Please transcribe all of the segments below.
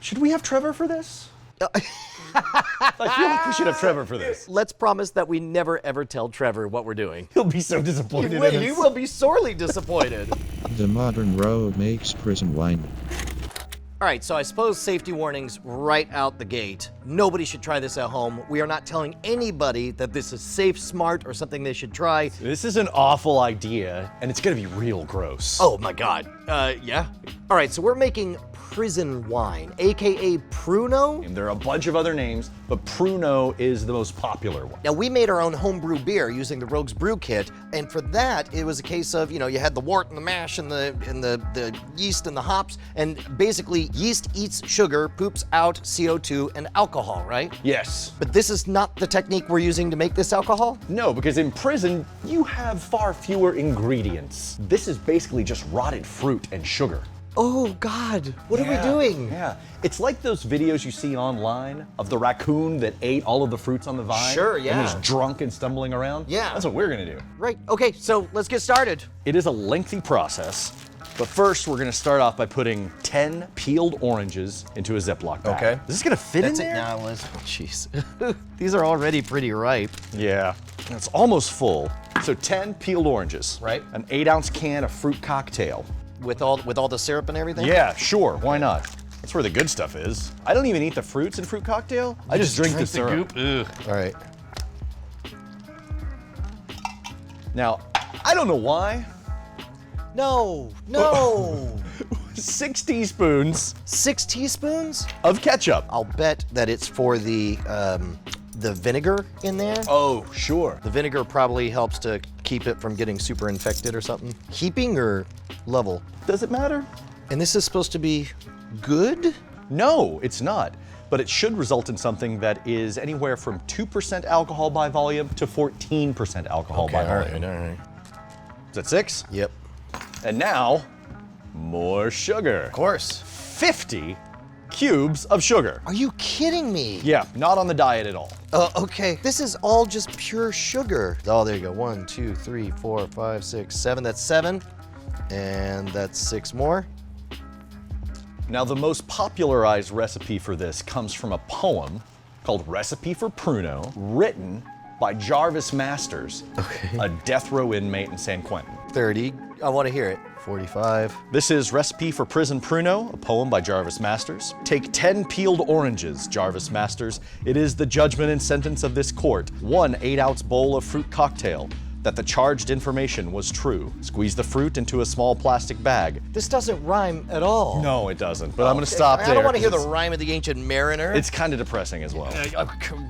Should we have Trevor for this? I feel like we should have Trevor for this. Let's promise that we never ever tell Trevor what we're doing. He'll be so disappointed. He will be sorely disappointed. The modern road makes prison wine. All right, so I suppose safety warnings right out the gate. Nobody should try this at home. We are not telling anybody that this is safe, smart, or something they should try. This is an awful idea, and it's gonna be real gross. Oh my God, yeah. All right, so we're making prison wine, AKA Pruno. And there are a bunch of other names, but Pruno is the most popular one. Now, we made our own homebrew beer using the Rogue's Brew Kit, and for that, it was a case of, you know, you had the wort and the mash and the yeast and the hops, and basically yeast eats sugar, poops out CO2 and alcohol, right? Yes. But this is not the technique we're using to make this alcohol? No, because in prison, you have far fewer ingredients. This is basically just rotted fruit and sugar. Oh God, what are we doing? Yeah, it's like those videos you see online of the raccoon that ate all of the fruits on the vine. Sure, yeah. And is drunk and stumbling around. Yeah. That's what we're gonna do. Right, okay, so let's get started. It is a lengthy process, but first we're gonna start off by putting 10 peeled oranges into a Ziploc bag. Okay. Is this gonna fit That's in it there? now, Liz. Oh, jeez. These are already pretty ripe. Yeah, it's almost full. So 10 peeled oranges. Right. An 8-ounce can of fruit cocktail. With all the syrup and everything? Yeah, sure, why not? That's where the good stuff is. I don't even eat the fruits in fruit cocktail. I just drink the syrup. Ugh. All right. Now, I don't know why. No. 6 teaspoons 6 teaspoons? of ketchup. I'll bet that it's for the vinegar in there. Oh, sure. The vinegar probably helps to keep it from getting super infected or something. Heaping or level? Does it matter? And this is supposed to be good? No, it's not. But it should result in something that is anywhere from 2% alcohol by volume to 14% alcohol by volume. all right. Is that 6? Yep. And now, more sugar. Of course. 50 cubes of sugar. Are you kidding me? Yeah, not on the diet at all. Okay. This is all just pure sugar. Oh, there you go. 1, 2, 3, 4, 5, 6, 7. That's 7. And that's 6 more. Now, the most popularized recipe for this comes from a poem called Recipe for Pruno, written by Jarvis Masters, a death row inmate in San Quentin. 30. I want to hear it. 45. This is Recipe for Prison Pruno, a poem by Jarvis Masters. Take 10 peeled oranges, Jarvis Masters. It is the judgment and sentence of this court. 1 8-ounce bowl of fruit cocktail. That the charged information was true. Squeeze the fruit into a small plastic bag. This doesn't rhyme at all. No, it doesn't, but I'm gonna stop there. I don't want to hear the 'cause rhyme of the ancient mariner. It's kind of depressing as well.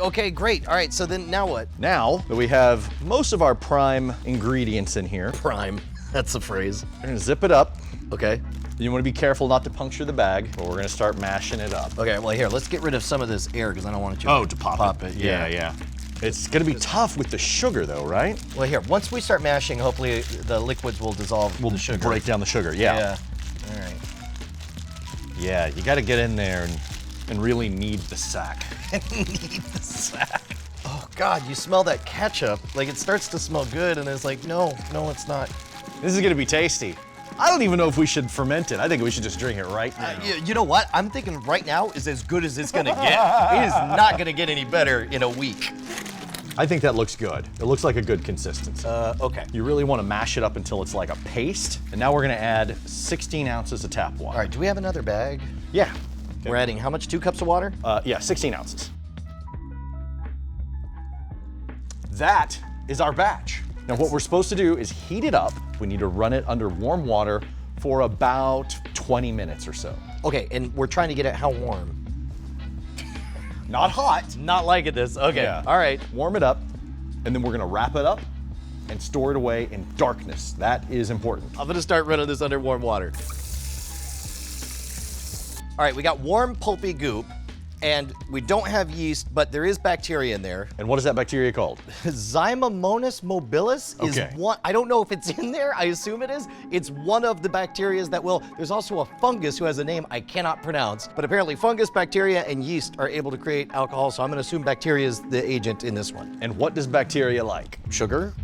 Okay, great. All right, so then now what? Now that we have most of our prime ingredients in here, Prime. That's the phrase. we're gonna zip it up. Okay. You wanna be careful not to puncture the bag, but we're gonna start mashing it up. Okay, well here, let's get rid of some of this air because I don't want it to To pop it. Yeah. It's gonna be tough with the sugar though, right? Well here, once we start mashing, hopefully the liquids will dissolve the sugar. Break down the sugar, yeah. All right. Yeah, you gotta get in there and really knead the sack. Need the sack. Oh God, you smell that ketchup. Like it starts to smell good and it's like, no, it's not. This is gonna be tasty. I don't even know if we should ferment it. I think we should just drink it right now. You know what? I'm thinking right now is as good as it's gonna get. It is not gonna get any better in a week. I think that looks good. It looks like a good consistency. Okay. You really want to mash it up until it's like a paste. And now we're gonna add 16 ounces of tap water. All right, do we have another bag? Yeah. We're adding how much? 2 cups of water? Yeah, 16 ounces. That is our batch. Now what we're supposed to do is heat it up. We need to run it under warm water for about 20 minutes or so. Okay, and we're trying to get it how warm? Not hot. Not liking this. Okay. Yeah. All right. Warm it up, and then we're gonna wrap it up and store it away in darkness. That is important. I'm gonna start running this under warm water. All right, we got warm, pulpy goop, and we don't have yeast, but there is bacteria in there. And what is that bacteria called? Zymomonas mobilis is Okay. one. I don't know if it's in there. I assume it is. It's one of the bacterias that will. There's also a fungus who has a name I cannot pronounce, but apparently fungus, bacteria, and yeast are able to create alcohol. So I'm going to assume bacteria is the agent in this one. And what does bacteria like? Sugar,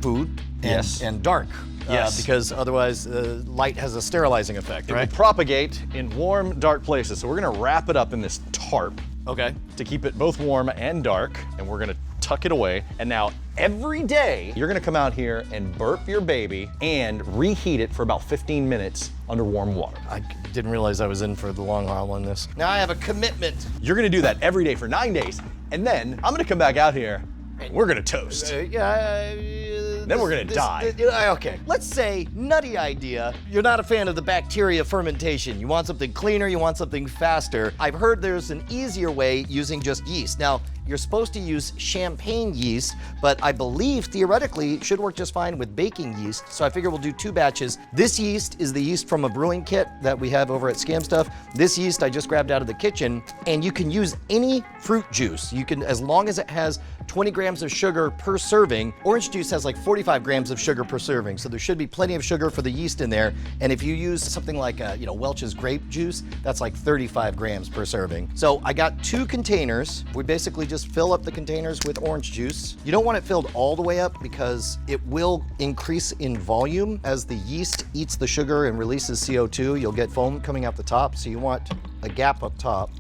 food, Yes. and dark. Yes. because otherwise light has a sterilizing effect, It right? will propagate in warm, dark places. So we're gonna wrap it up in this tarp Okay. to keep it both warm and dark, and we're gonna tuck it away. And now every day, you're gonna come out here and burp your baby and reheat it for about 15 minutes under warm water. I didn't realize I was in for the long haul on this. Now I have a commitment. You're gonna do that every day for 9 days, and then I'm gonna come back out here and we're gonna toast. Then we're gonna die. Okay. Let's say, nutty idea, you're not a fan of the bacteria fermentation. You want something cleaner, you want something faster. I've heard there's an easier way using just yeast. Now, you're supposed to use champagne yeast, but I believe theoretically it should work just fine with baking yeast. So I figure we'll do 2 batches. This yeast is the yeast from a brewing kit that we have over at Scam Stuff. This yeast I just grabbed out of the kitchen, and you can use any fruit juice. You can, as long as it has 20 grams of sugar per serving. Orange juice has like 45 grams of sugar per serving, so there should be plenty of sugar for the yeast in there. And if you use something like Welch's grape juice, that's like 35 grams per serving. So I got 2 containers. We basically just fill up the containers with orange juice. You don't want it filled all the way up because it will increase in volume as the yeast eats the sugar and releases CO2. You'll get foam coming out the top, so you want a gap up top.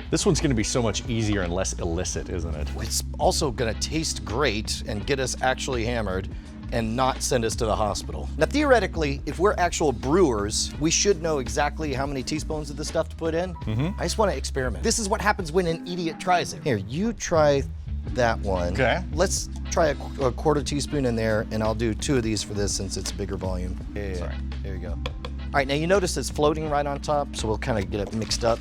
This one's gonna be so much easier and less illicit, isn't it? It's also gonna taste great and get us actually hammered and not send us to the hospital. Now, theoretically, if we're actual brewers, we should know exactly how many teaspoons of this stuff to put in. I just wanna experiment. This is what happens when an idiot tries it. Here, you try that one. Okay. Let's try a quarter teaspoon in there, and I'll do 2 of these for this since it's bigger volume. Yeah. Sorry. There you go. All right, now you notice it's floating right on top, so we'll kind of get it mixed up,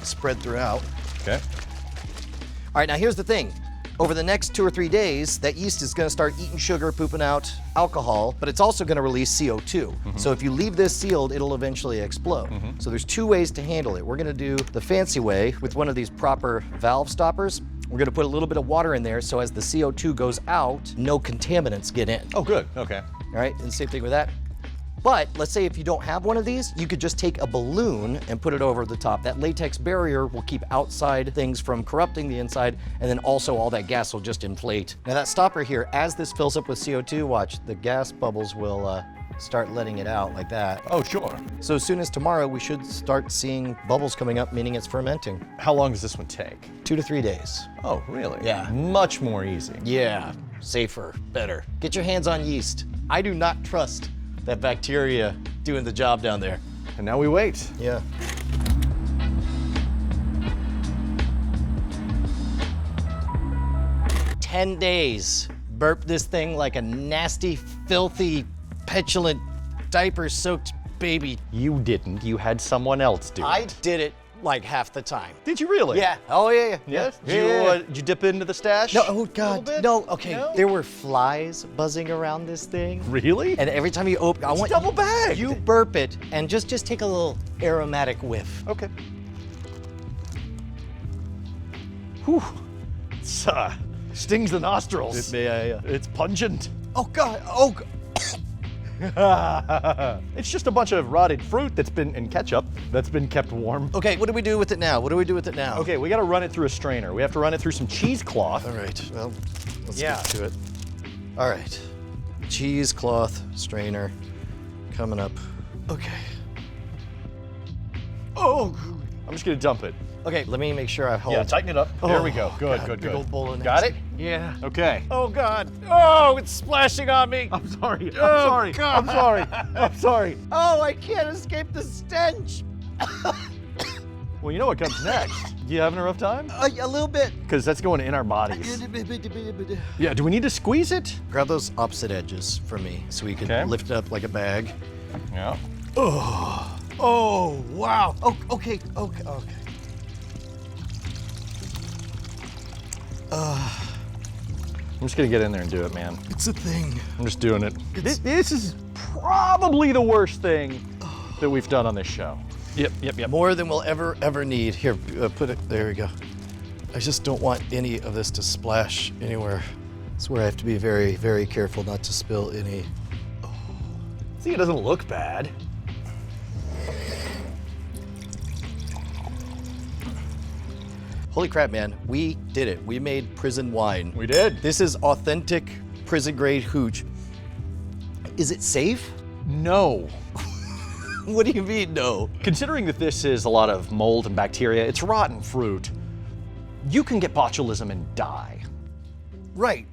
spread throughout. Okay. All right, now here's the thing. Over the next 2 or 3 days, that yeast is gonna start eating sugar, pooping out alcohol, but it's also gonna release CO2. So if you leave this sealed, it'll eventually explode. So there's 2 ways to handle it. We're gonna do the fancy way with one of these proper valve stoppers. We're gonna put a little bit of water in there so as the CO2 goes out, no contaminants get in. Oh, good. Okay. All right, and same thing with that. But let's say if you don't have one of these, you could just take a balloon and put it over the top. That latex barrier will keep outside things from corrupting the inside, and then also all that gas will just inflate. Now that stopper here, as this fills up with CO2, watch, the gas bubbles will start letting it out like that. Oh, sure. So as soon as tomorrow, we should start seeing bubbles coming up, meaning it's fermenting. How long does this one take? 2 to 3 days. Oh, really? Yeah. Much more easy. Yeah, safer, better. Get your hands on yeast. I do not trust that bacteria doing the job down there. And now we wait. Yeah. "10 days. Burp this thing like a nasty, filthy, petulant, diaper-soaked baby." You didn't. You had someone else do it. I did it like half the time. Did you really? Yeah. Oh, yeah. Yes? Yeah. Did you dip into the stash? No, oh a little God, bit? no. Okay, No? there were flies buzzing around this thing. Really? And every time you open, I want double bagged. you burp it and just take a little aromatic whiff. Okay. Whew. It's, stings the nostrils. It's pungent. Oh God! Oh. It's just a bunch of rotted fruit that's been in ketchup that's been kept warm. Okay, what do we do with it now? What do we do with it now? Okay, we gotta run it through a strainer. We have to run it through some cheesecloth. All right. Well, let's Yeah. get to it. All right. Cheesecloth strainer coming up. Okay. Oh. I'm just gonna dump it. Okay. Let me make sure I hold. Yeah, tighten it up. There we go. Good, God, good, big good. old bowl of Got it? nasty. Yeah. Okay. Oh God. Oh, it's splashing on me. I'm sorry. Oh, I'm sorry. God. I'm sorry. I'm sorry. Oh, I can't escape the stench. Well, you know what comes next. You having a rough time? A little bit. Because that's going in our bodies. Yeah, do we need to squeeze it? Grab those opposite edges for me so we can Okay. lift it up like a bag. Yeah. Oh, wow. Oh, okay. I'm just gonna get in there and do it, man. It's a thing. I'm just doing it. It's- This is probably the worst thing that we've done on this show. Yep. More than we'll ever need. Here, put it, there we go. I just don't want any of this to splash anywhere. That's where I have to be very, very careful not to spill any. See, it doesn't look bad. Holy crap, man. We did it. We made prison wine. We did. This is authentic prison grade hooch. Is it safe? No. What do you mean, no? Considering that this is a lot of mold and bacteria, it's rotten fruit, you can get botulism and die. Right.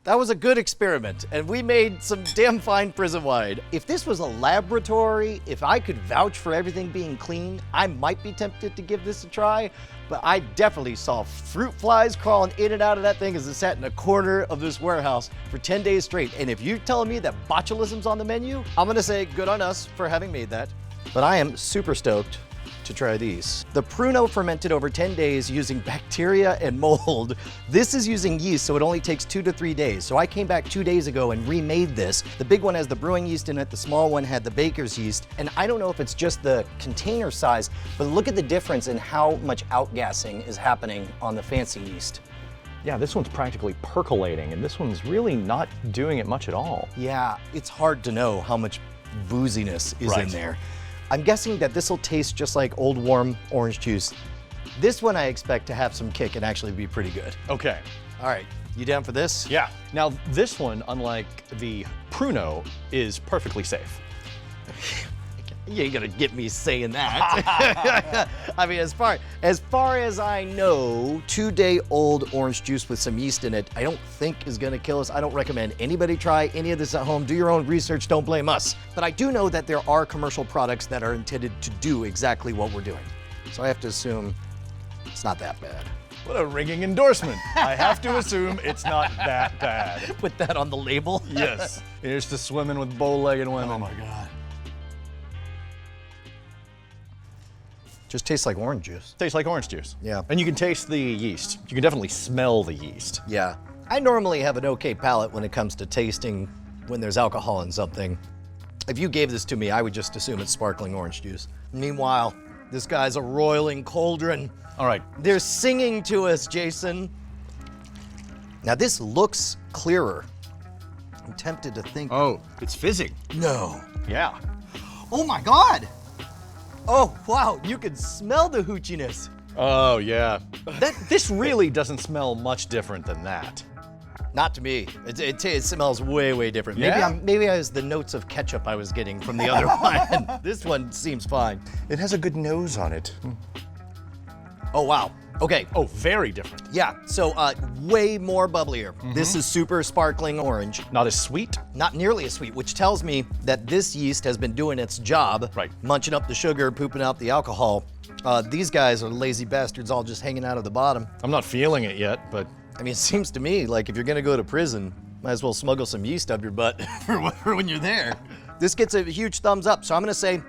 That was a good experiment, and we made some damn fine prison wine. If this was a laboratory, if I could vouch for everything being clean, I might be tempted to give this a try, but I definitely saw fruit flies crawling in and out of that thing as it sat in a corner of this warehouse for 10 days straight. And if you're telling me that botulism's on the menu, I'm gonna say good on us for having made that. But I am super stoked to try these. The Pruno fermented over 10 days using bacteria and mold. This is using yeast, so it only takes 2 to 3 days. So I came back 2 days ago and remade this. The big one has the brewing yeast in it, the small one had the baker's yeast. And I don't know if it's just the container size, but look at the difference in how much outgassing is happening on the fancy yeast. Yeah, this one's practically percolating, and this one's really not doing it much at all. Yeah, it's hard to know how much booziness is Right. in there. I'm guessing that this will taste just like old warm orange juice. This one I expect to have some kick and actually be pretty good. Okay. All right, you down for this? Yeah. Now, this one, unlike the Pruno, is perfectly safe. You ain't gonna get me saying that. I mean, as far as I know, 2-day-old orange juice with some yeast in it, I don't think is gonna kill us. I don't recommend anybody try any of this at home. Do your own research, don't blame us. But I do know that there are commercial products that are intended to do exactly what we're doing. So I have to assume it's not that bad. What a ringing endorsement. I have to assume it's not that bad. Put that on the label. Yes. Here's to swimming with bow-legged women. Oh my God. Just tastes like orange juice. Tastes like orange juice. Yeah. And you can taste the yeast. You can definitely smell the yeast. Yeah. I normally have an okay palate when it comes to tasting when there's alcohol in something. If you gave this to me, I would just assume it's sparkling orange juice. Meanwhile, this guy's a roiling cauldron. All right. They're singing to us, Jason. Now this looks clearer. I'm tempted to think. Oh, it's fizzing. No. Yeah. Oh my God. Oh, wow, you can smell the hoochiness. Oh, yeah. This really doesn't smell much different than that. Not to me. It smells way, way different. Yeah? Maybe I was the notes of ketchup I was getting from the other one. This one seems fine. It has a good nose on it. Oh, wow. Okay. Oh, very different. Yeah, so way more bubblier. This is super sparkling orange. Not as sweet. Not nearly as sweet, which tells me that this yeast has been doing its job. Right. Munching up the sugar, pooping out the alcohol. These guys are lazy bastards all just hanging out of the bottom. I'm not feeling it yet, but I mean, it seems to me like if you're gonna go to prison, might as well smuggle some yeast up your butt for when you're there. This gets a huge thumbs up. So I'm gonna say,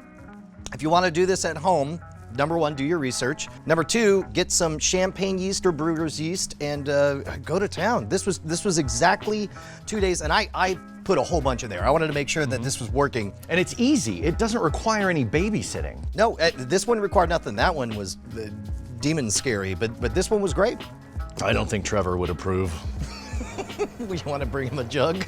if you wanna do this at home, number one, do your research. Number two, get some champagne yeast or brewer's yeast and go to town. This was exactly 2 days, and I put a whole bunch in there. I wanted to make sure that this was working. and it's easy. It doesn't require any babysitting. No, this one required nothing. That one was demon scary, but this one was great. I don't think Trevor would approve. You want to bring him a jug?